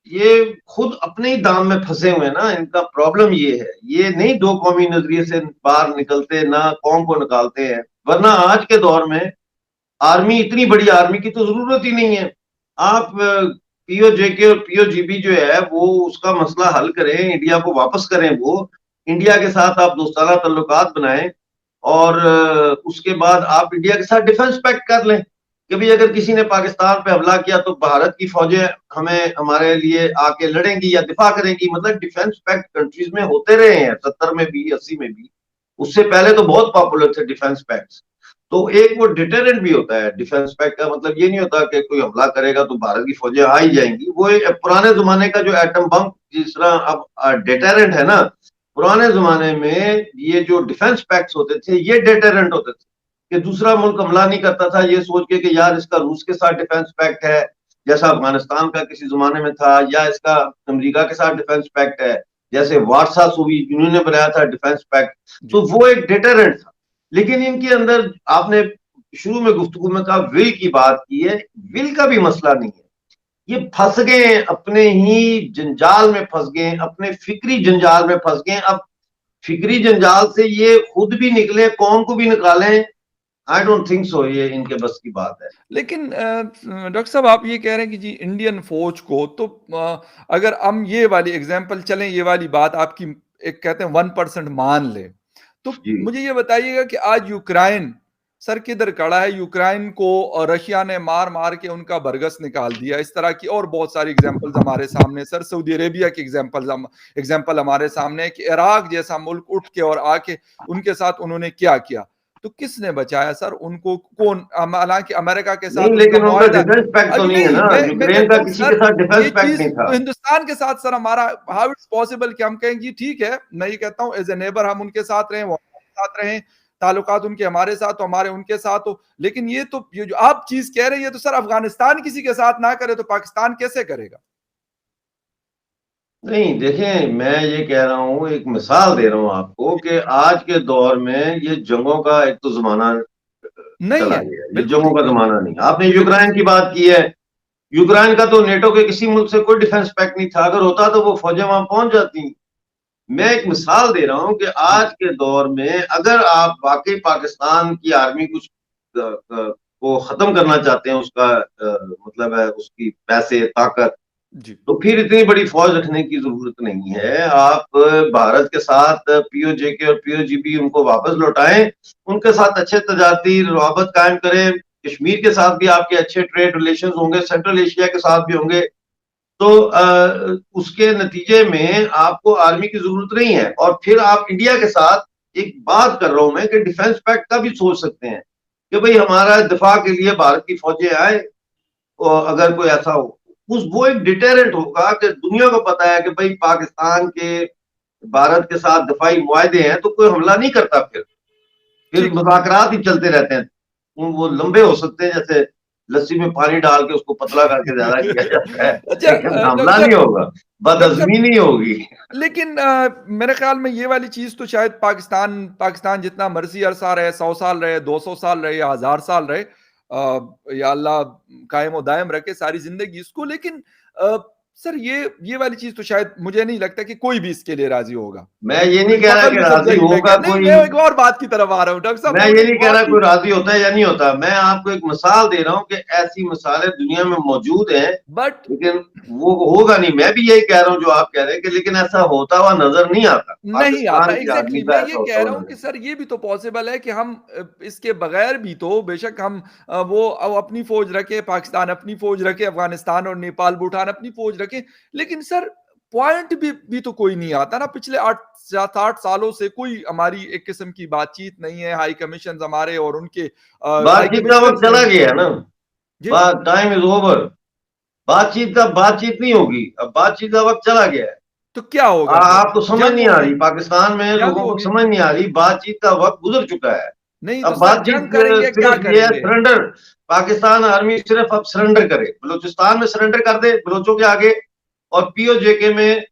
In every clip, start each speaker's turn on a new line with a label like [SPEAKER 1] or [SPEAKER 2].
[SPEAKER 1] ये खुद अपने ही दाम में फंसे हुए हैं ना, इनका प्रॉब्लम ये है। ये नहीं दो कौमी नजरिए से बाहर निकलते, ना कौम को निकालते हैं। वरना आज के दौर में आर्मी, इतनी बड़ी आर्मी की तो जरूरत ही नहीं है। आप पीओजेके और पीओजीबी जो है वो उसका मसला हल करें, इंडिया को वापस करें। वो इंडिया के साथ आप दोस्ताना ताल्लुकात बनाएं, और उसके बाद आप इंडिया के साथ डिफेंस पैक्ट कर लें कि भाई अगर किसी ने पाकिस्तान पे हमला किया तो भारत की फौजें हमें, हमारे लिए आके लड़ेंगी या दिफा करेंगी। मतलब डिफेंस पैक्ट कंट्रीज में होते रहे हैं, 70 में भी, 80 में भी। उससे पहले तो बहुत पॉपुलर थे डिफेंस पैक्ट। तो एक वो डिटरेंट भी होता है। डिफेंस पैक्ट का मतलब ये नहीं होता कि कोई हमला करेगा तो भारत की फौजें आ ही जाएंगी। वो पुराने जमाने का जो एटम बम जिस तरह अब डिटरेंट है ना, पुराने जमाने में ये जो डिफेंस पैक्ट होते थे ये डिटरेंट होते थे, कि दूसरा मुल्क हमला नहीं करता था ये सोच के कि यार इसका रूस के साथ डिफेंस पैक्ट है, जैसा अफगानिस्तान का किसी जमाने में था, या इसका अमेरिका के साथ डिफेंस पैक्ट है, जैसे वार्सा सोवियत यूनियन ने बनाया था डिफेंस पैक्ट। तो वो एक डिटरेंट था। लेकिन इनके अंदर आपने शुरू में गुफ्तगू में कहा विल की बात की है, विल का भी मसला नहीं है। ये फंस गए, अपने ही जंजाल में फंस गए, अपने फिक्री जंजाल में फंस गए। अब फिक्री जंजाल से ये खुद भी निकले, कौम को भी निकालें, आई डोंट थिंक सो ये इनके बस की बात है।
[SPEAKER 2] लेकिन डॉक्टर साहब आप ये कह रहे हैं कि जी इंडियन फौज को तो अगर हम ये वाली एग्जांपल चलें, ये वाली बात आपकी एक कहते हैं 1% मान ले, तो
[SPEAKER 1] जी
[SPEAKER 2] मुझे ये बताइएगा कि आज यूक्रेन सर किधर खड़ा है? यूक्रेन को रशिया ने मार मार के उनका बरगस निकाल दिया। इस तरह की और बहुत सारी एग्जांपल्स हमारे सामने सर, सऊदी अरेबिया की एग्जांपल हमारे सामने है कि इराक जैसा मुल्क उठ के और आके उनके साथ उन्होंने क्या किया। तो किसने बचाया सर उनको? कौन? हालांकि अमेरिका के
[SPEAKER 1] नहीं,
[SPEAKER 2] साथ उनका
[SPEAKER 1] लेकिन उनका
[SPEAKER 2] मुआहदा,
[SPEAKER 1] डिफेंस पैक्ट तो
[SPEAKER 2] अभी
[SPEAKER 1] नहीं है
[SPEAKER 2] नहीं,
[SPEAKER 1] ना,
[SPEAKER 2] मैं
[SPEAKER 1] यूक्रेन
[SPEAKER 2] कहता
[SPEAKER 1] का
[SPEAKER 2] हूँ
[SPEAKER 1] किसी के
[SPEAKER 2] सर
[SPEAKER 1] साथ
[SPEAKER 2] ये
[SPEAKER 1] डिफेंस पैक्ट
[SPEAKER 2] चीज
[SPEAKER 1] नहीं था।
[SPEAKER 2] तो हिंदुस्तान के साथ सर हमारा, हाउ इट्स पॉसिबल कि हम कहें जी ठीक है, मैं ये कहता हूँ एज ए नेबर हम उनके साथ रहें, वो हमारे साथ रहें, ताल्लुकात उनके हमारे साथ तो हमारे उनके साथ हो। लेकिन ये तो ये जो आप चीज कह रहे हैं, ये तो सर अफगानिस्तान किसी के साथ ना करे तो पाकिस्तान कैसे करेगा?
[SPEAKER 1] नहीं, देखें, मैं ये कह रहा हूँ, एक मिसाल दे रहा हूँ आपको कि आज के दौर में ये जंगों का एक तो जमाना
[SPEAKER 2] नहीं
[SPEAKER 1] चला
[SPEAKER 2] है,
[SPEAKER 1] गया, ये
[SPEAKER 2] बिल्कुल
[SPEAKER 1] जंगों
[SPEAKER 2] ठीक
[SPEAKER 1] का
[SPEAKER 2] है।
[SPEAKER 1] जमाना नहीं। आपने
[SPEAKER 2] बिल्कुल
[SPEAKER 1] यूक्रेन की बात की है, यूक्रेन का तो नेटो के किसी मुल्क से कोई डिफेंस पैक्ट नहीं था। अगर होता तो वो फौजें वहां पहुंच जाती। मैं एक मिसाल दे रहा हूं कि
[SPEAKER 2] जी
[SPEAKER 1] आज के दौर में अगर आप वाकई पाकिस्तान की आर्मी कुछ को खत्म करना चाहते हैं, उसका मतलब है उसकी पैसे ताकत,
[SPEAKER 2] जी
[SPEAKER 1] तो फिर इतनी बड़ी फौज रखने की जरूरत नहीं है। आप भारत के साथ पीओजेके और पीओजीबी उनको वापस लौटाएं, उनके साथ अच्छे तजारती रवाबत कायम करें। कश्मीर के साथ भी आपके अच्छे ट्रेड रिलेशन होंगे, सेंट्रल एशिया के साथ भी होंगे। तो उसके नतीजे में आपको आर्मी की जरूरत नहीं है। और फिर आप इंडिया के साथ, एक बात कर रहा हूं मैं, कि डिफेंस पैक्ट का भी सोच सकते हैं कि भाई हमारा दिफा के लिए भारत की फौजें आए, और अगर कोई ऐसा हो, उस वो एक डिटेरेंट होगा कि दुनिया को पता है कि भाई पाकिस्तान के भारत के साथ दफाई मुआहदे हैं, तो कोई हमला नहीं करता। फिर
[SPEAKER 2] ठीक।
[SPEAKER 1] मुज़ाकरात ही चलते रहते हैं। वो लंबे हो सकते हैं, जैसे लस्सी में पानी डाल के उसको पतला करके ज्यादा किया जाता है,
[SPEAKER 2] अच्छा
[SPEAKER 1] लेकिन
[SPEAKER 2] डॉक्टर
[SPEAKER 1] हमला नहीं
[SPEAKER 2] साहब,
[SPEAKER 1] होगा,
[SPEAKER 2] डॉक्टर साहब
[SPEAKER 1] बदअज़मी नहीं होगी।
[SPEAKER 2] लेकिन मेरे ख्याल में ये वाली चीज तो शायद पाकिस्तान पाकिस्तान जितना मर्जी अरसा रहे, 100 साल रहे, 200 साल रहे या 1000 साल रहे, या अल्लाह कायम और दायम रखे सारी जिंदगी इसको। लेकिन सर ये वाली चीज तो शायद मुझे नहीं लगता कि कोई भी इसके लिए राजी होगा।
[SPEAKER 1] मैं ये
[SPEAKER 2] कोई
[SPEAKER 1] नहीं कह रहा
[SPEAKER 2] बगल
[SPEAKER 1] कि
[SPEAKER 2] में सब
[SPEAKER 1] राजी
[SPEAKER 2] जगह पे
[SPEAKER 1] होगा
[SPEAKER 2] क्या नहीं,
[SPEAKER 1] कोई,
[SPEAKER 2] मैं एक और बात की तरफ आ रहा हूँ डॉक्टर साहब,
[SPEAKER 1] मैं
[SPEAKER 2] मैं
[SPEAKER 1] ये
[SPEAKER 2] एक
[SPEAKER 1] नहीं कह
[SPEAKER 2] और
[SPEAKER 1] रहा
[SPEAKER 2] चीज।
[SPEAKER 1] कोई राजी होता है या नहीं होता। मैं आपको एक मिसाल दे रहा हूं कि ऐसी मिसालें दुनिया में मौजूद हैं,
[SPEAKER 2] बट
[SPEAKER 1] लेकिन वो होगा नहीं। मैं भी यही कह रहा हूं जो आप कह रहे हैं, कि लेकिन ऐसा होता हुआ नजर नहीं आता,
[SPEAKER 2] नहीं आता,
[SPEAKER 1] पाकिस्तान की
[SPEAKER 2] एग्जैक्टली
[SPEAKER 1] आर्मी
[SPEAKER 2] exactly।
[SPEAKER 1] का
[SPEAKER 2] मैं ये
[SPEAKER 1] ऐसा होता
[SPEAKER 2] कह
[SPEAKER 1] हुआ
[SPEAKER 2] रहा हूं
[SPEAKER 1] नजर
[SPEAKER 2] कि
[SPEAKER 1] नहीं।
[SPEAKER 2] सर ये भी तो पॉसिबल है कि हम इसके बगैर भी तो बेशक हम वो अपनी फौज रखे, पाकिस्तान अपनी फौज रखे, अफगानिस्तान और नेपाल भूटान अपनी फौज रखे, लेकिन सर पॉइंट भी तो कोई नहीं आता ना। पिछले 8 7 8 सालों से कोई हमारी एक किस्म की बातचीत नहीं है। हाई कमीशन हमारे और उनके हाई
[SPEAKER 1] बातचीत का
[SPEAKER 2] कमिश्नर
[SPEAKER 1] वक्त चला
[SPEAKER 2] नहीं।
[SPEAKER 1] गया है ना,
[SPEAKER 2] जी
[SPEAKER 1] बात टाइम इज ओवर। बातचीत नहीं होगी, अब बातचीत का वक्त चला गया है।
[SPEAKER 2] तो क्या होगा फिर?
[SPEAKER 1] आपको समझ
[SPEAKER 2] जंग
[SPEAKER 1] नहीं आ
[SPEAKER 2] होगी,
[SPEAKER 1] रही, पाकिस्तान में
[SPEAKER 2] जंग
[SPEAKER 1] लोगों को
[SPEAKER 2] होगी।
[SPEAKER 1] समझ नहीं आ रही, बातचीत का वक्त गुजर चुका है।
[SPEAKER 2] नहीं तो
[SPEAKER 1] अब
[SPEAKER 2] सर
[SPEAKER 1] बातचीत
[SPEAKER 2] जंग करेंगे क्या
[SPEAKER 1] सिर्फ ये है,
[SPEAKER 2] करेंगे?
[SPEAKER 1] सरेंडर। पाकिस्तान आर्मी सिर्फ अब सरेंडर करे, बलूचिस्तान में सरेंडर कर दे बलोचों के आगे, और पीओजेके में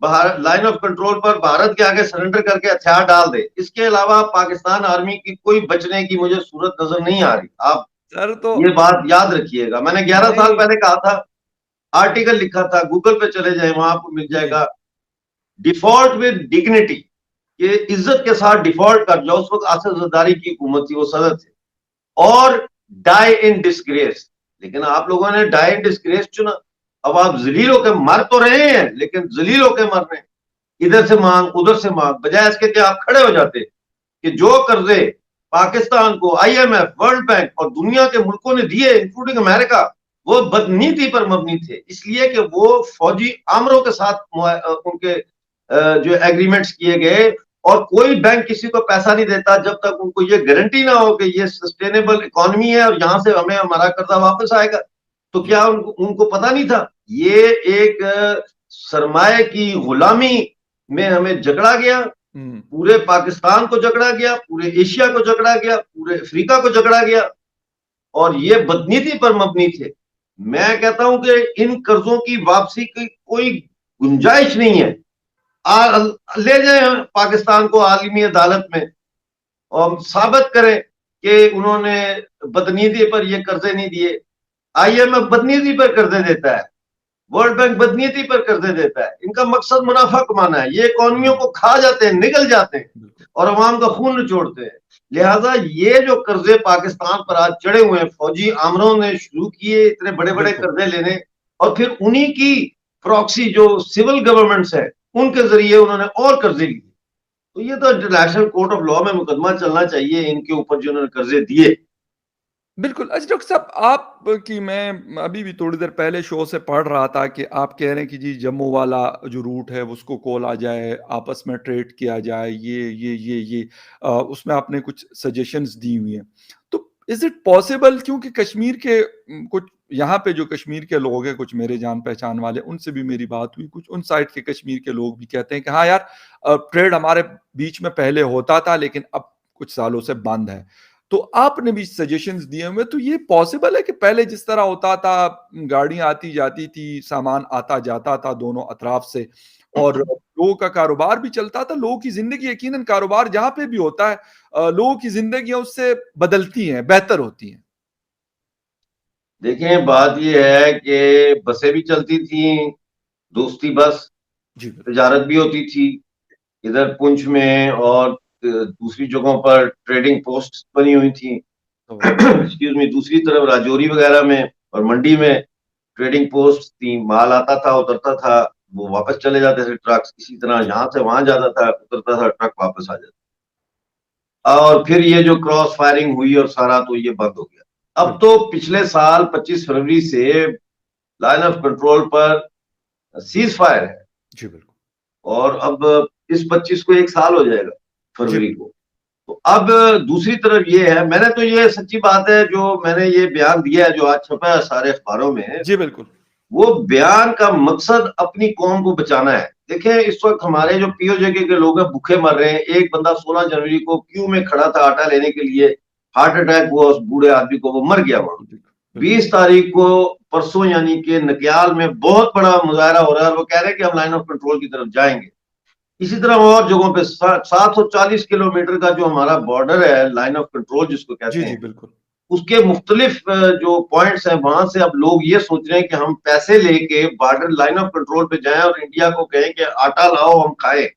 [SPEAKER 1] लाइन ऑफ कंट्रोल पर भारत के आगे सरेंडर करके हथियार डाल दे। इसके अलावा पाकिस्तान आर्मी की कोई बचने की मुझे सूरत नजर नहीं आ रही। आप
[SPEAKER 2] सर तो
[SPEAKER 1] ये बात याद रखिएगा, मैंने 11 साल
[SPEAKER 2] नहीं,
[SPEAKER 1] पहले कहा था आर्टिकल लिखा था, गूगल पे चले जाए वहां आपको मिल जाएगा, डिफॉल्ट विद डिग्निटी, ये इज्जत के साथ डिफॉल्ट कर जाओ। उस वक्त आसिफ जरदारी की हुकूमत थी, वो सदर थे। और डाई इन डिस्ग्रेस, लेकिन आप लोगों ने डाई इन डिस्ग्रेस चुना। अब आप जलील होकर मर तो रहे हैं, लेकिन जलील होकर मर रहे हैं, इधर से मांग उधर से मांग, बजाय इसके कि आप खड़े हो जाते कि जो कर्जे पाकिस्तान को IMF, वर्ल्ड बैंक और दुनिया के मुल्कों ने दिए, इंक्लूडिंग अमेरिका, वो बदनीति पर मबनी थे, इसलिए कि वो फौजी आमरों के साथ उनके जो एग्रीमेंट्स किए गए। और कोई बैंक किसी को पैसा नहीं देता जब तक उनको ये गारंटी ना हो कि ये सस्टेनेबल इकोनॉमी है और यहां से हमें हमारा कर्जा वापस आएगा। तो क्या उनको पता नहीं था? ये एक सरमाए की गुलामी में हमें जकड़ा गया, पूरे पाकिस्तान को जकड़ा गया, पूरे एशिया को जकड़ा गया, पूरे अफ्रीका को जकड़ा गया, और ये बदनीति पर मबनी थे। मैं कहता हूं कि इन कर्जों की वापसी की कोई गुंजाइश नहीं है। ले जाए पाकिस्तान को आलमी अदालत में और साबित करें कि उन्होंने बदनीति पर ये कर्जे नहीं दिए। IMF बदनीति पर कर्जे देता है, वर्ल्ड बैंक बदनीति पर कर्जे देता है। इनका मकसद मुनाफा कमाना है। ये इकोनॉमियों को खा जाते हैं, निगल जाते हैं और अवाम का खून निचोड़ते हैं। लिहाजा ये जो कर्जे पाकिस्तान पर आज चढ़े हुए हैं, फौजी आमरों ने शुरू किए इतने बड़े बड़े कर्जे लेने, और फिर उन्हीं की प्रॉक्सी जो सिविल गवर्नमेंट्स है उनके जरिए उन्होंने और कर्जे लिए। तो ये तो इंटरनेशनल कोर्ट ऑफ लॉ में मुकदमा चलना चाहिए इनके ऊपर जो उन्होंने कर्जे दिए।
[SPEAKER 2] बिल्कुल। अच्छा डॉक्टर साहब, आप की मैं अभी भी थोड़ी देर पहले शो से पढ़ रहा था कि आप कह रहे हैं कि जी जम्मू वाला जो रूट है उसको खोला जाए, आपस में ट्रेड किया जाए, ये उसमें आपने कुछ सजेशंस दी हुई हैं। तो इज इट पॉसिबल, क्योंकि कश्मीर के कुछ यहाँ पे जो कश्मीर के लोग हैं, कुछ मेरे जान पहचान वाले, उनसे भी मेरी बात हुई, कुछ उन साइड के कश्मीर के लोग भी कहते हैं कि हाँ यार, ट्रेड हमारे बीच में पहले होता था लेकिन अब कुछ सालों से बंद है। तो आपने भी सजेशंस दिए हुए, तो ये पॉसिबल है कि पहले जिस तरह होता था, गाड़ियां आती जाती थी, सामान आता जाता था दोनों अतराफ से, और लोगों का कारोबार भी चलता था, लोगों की जिंदगी, यकीनन कारोबार जहां पे भी होता है, लोगों की जिंदगियां उससे बदलती हैं, बेहतर होती हैं।
[SPEAKER 1] देखिए, बात यह है कि बसें भी चलती थी, दोस्ती बस,
[SPEAKER 2] जी
[SPEAKER 1] तजारत भी होती थी इधर पुंछ में, और दूसरी जगहों पर ट्रेडिंग पोस्ट बनी हुई थी। एक्सक्यूज मी, दूसरी तरफ राजौरी वगैरह में और मंडी में ट्रेडिंग पोस्ट थी। माल आता था, उतरता था, वो वापस चले जाते थे ट्रक्स। इसी तरह यहाँ से वहां जाता था, उतरता था, ट्रक वापस आ जाता। और फिर ये जो क्रॉस फायरिंग हुई और सारा, तो ये बंद हो गया। अब तो पिछले साल 25 फरवरी से लाइन ऑफ कंट्रोल पर सीज फायर है।
[SPEAKER 2] जी बिल्कुल।
[SPEAKER 1] और अब इस 25 को 1 साल हो जाएगा, फरवरी को। तो अब दूसरी तरफ ये है, मैंने तो ये सच्ची बात है, जो मैंने ये बयान दिया है जो आज छपा है सारे अखबारों में,
[SPEAKER 2] जी बिल्कुल,
[SPEAKER 1] वो बयान का मकसद अपनी कौम को बचाना है। देखें, इस वक्त हमारे जो POJK के लोग हैं भूखे मर रहे हैं। एक बंदा 16 जनवरी को क्यू में खड़ा था आटा लेने के लिए, हार्ट अटैक हुआ उस बूढ़े आदमी को, वो मर गया वहां। 20 तारीख को परसों यानी कि नकियाल में बहुत बड़ा मुजाहरा हो रहा है, वो कह रहे हैं कि हम लाइन ऑफ कंट्रोल की तरफ जाएंगे। इसी तरह और जगहों पे 740 किलोमीटर का जो हमारा बॉर्डर है, लाइन ऑफ कंट्रोल जिसको कहते हैं,
[SPEAKER 2] बिल्कुल,
[SPEAKER 1] उसके मुख्तलिफ जो पॉइंट्स हैं, वहां से अब लोग ये सोच रहे हैं कि हम पैसे लेके बॉर्डर लाइन ऑफ कंट्रोल पे जाएं और इंडिया को कहें कि आटा लाओ हम खाएं।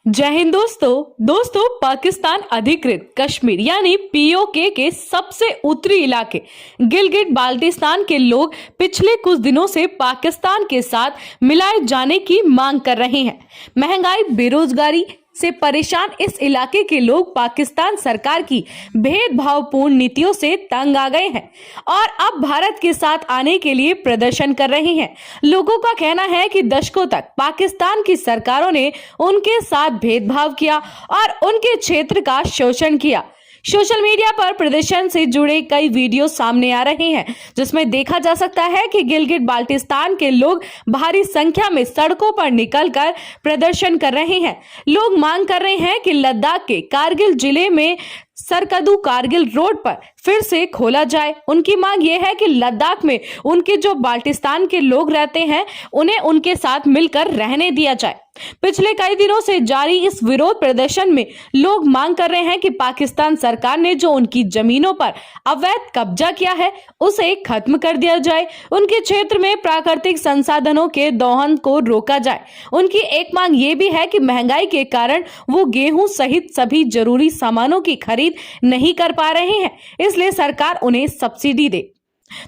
[SPEAKER 3] जय हिंद दोस्तों पाकिस्तान अधिकृत कश्मीर यानी POK के सबसे उत्तरी इलाके गिलगिट बाल्टिस्तान के लोग पिछले कुछ दिनों से पाकिस्तान के साथ मिलाए जाने की मांग कर रहे हैं। महंगाई, बेरोजगारी से परेशान इस इलाके के लोग पाकिस्तान सरकार की भेदभावपूर्ण नीतियों से तंग आ गए हैं और अब भारत के साथ आने के लिए प्रदर्शन कर रहे हैं। लोगों का कहना है कि दशकों तक पाकिस्तान की सरकारों ने उनके साथ भेदभाव किया और उनके क्षेत्र का शोषण किया। सोशल मीडिया पर प्रदर्शन से जुड़े कई वीडियो सामने आ रहे हैं, जिसमें देखा जा सकता है कि गिलगिट बाल्टिस्तान के लोग भारी संख्या में सड़कों पर निकलकर प्रदर्शन कर रहे हैं। लोग मांग कर रहे हैं कि लद्दाख के कारगिल जिले में सरकदू कारगिल रोड पर फिर से खोला जाए। उनकी मांग यह है कि लद्दाख में उनके जो बाल्टिस्तान के लोग रहते हैं उन्हें उनके साथ मिलकर रहने दिया जाए। पिछले कई दिनों से जारी इस विरोध प्रदर्शन में लोग मांग कर रहे हैं कि पाकिस्तान सरकार ने जो उनकी जमीनों पर अवैध कब्जा किया है उसे खत्म कर दिया जाए। उनके क्षेत्र में प्राकृतिक संसाधनों के दोहन को रोका जाए। उनकी एक मांग ये भी है कि महंगाई के कारण वो गेहूं सहित सभी जरूरी सामानों की खरीद नहीं कर पा रहे हैं, इसलिए सरकार उन्हें सब्सिडी दे।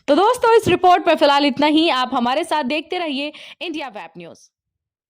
[SPEAKER 3] तो दोस्तों, इस रिपोर्ट पर फिलहाल इतना ही। आप हमारे साथ देखते रहिए इंडिया वेब न्यूज।